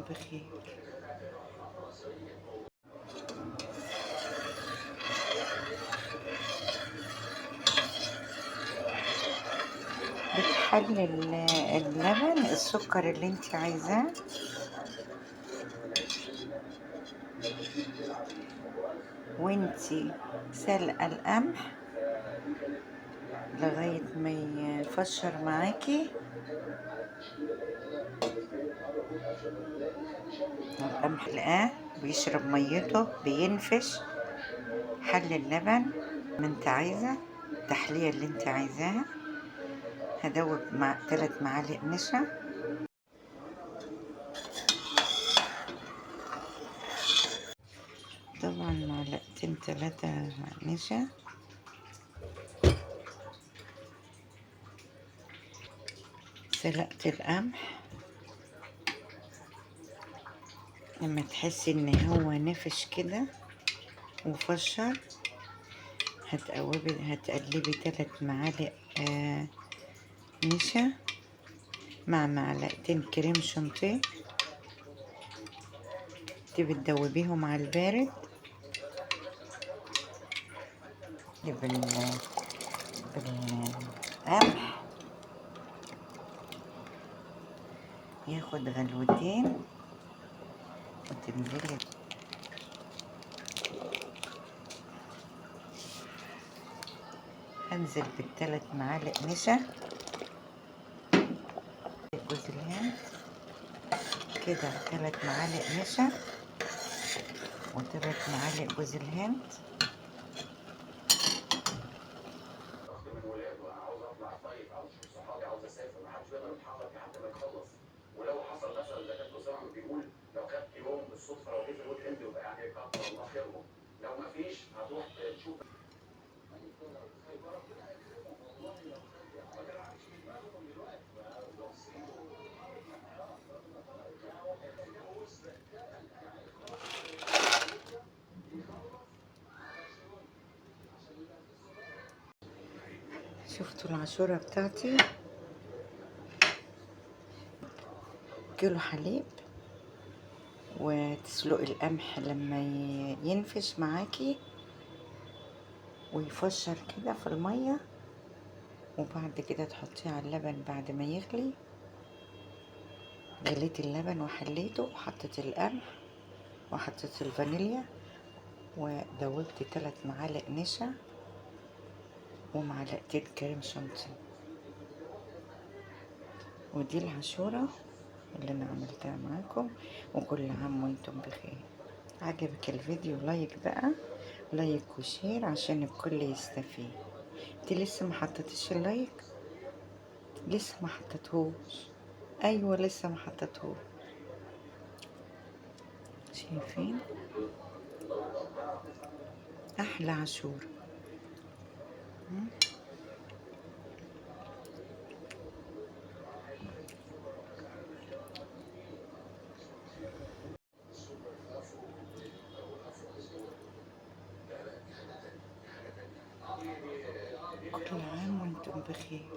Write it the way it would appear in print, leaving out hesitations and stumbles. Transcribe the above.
بخير. بتحلل اللبن السكر اللي انت عايزاه، وانتي سلقة القمح لغاية ما يفشر معاكي. القمح لقاه بيشرب ميته بينفش. حل اللبن ما انت عايزة التحلية اللي انت عايزاها. هدوب مع 3 معالق نشا، طبعا معلقتين 3 نشا. سلقت القمح لما تحسي ان هو نفش كده وفشر، هتقلبي 3 معالق نشا مع معلقتين كريم شانتيه، بتدوبيهم على البارد. بالقمح ياخد غلوتين وتنزلي. هنزل ب3 معالق نشا، جوز الهند كده، 3 معالق نشا و3 معالق جوز الهند. ولو حصل مثلا زي كابتن اسامه بيقول، لو خدت يوم بالصدفه لو جه في الويك اند يبقى يعني كتر الله خيرهم، لو ما فيش هتروح تشوف. شفتوا العاشوره بتاعتي؟ كيلو حليب، وتسلقي القمح لما ينفش معاكي ويفشر كده في الميه، وبعد كده تحطيه على اللبن بعد ما يغلي. غليت اللبن وحليته وحطيت القمح وحطيت الفانيليا، ودوبت 3 معالق نشا ومعلقتين كريم شانتيه. ودي العاشوره اللي انا عملتها معاكم، وكل عام وانتم بخير. عجبك الفيديو لايك بقى، لايك وشير عشان الكل يستفيد. انت لسه ما حطيتيش اللايك؟ لسه ما حطيتهوش؟ ايوه لسه ما حطيتهوش. شايفين احلى عاشور؟ كل عام وانتم بخير.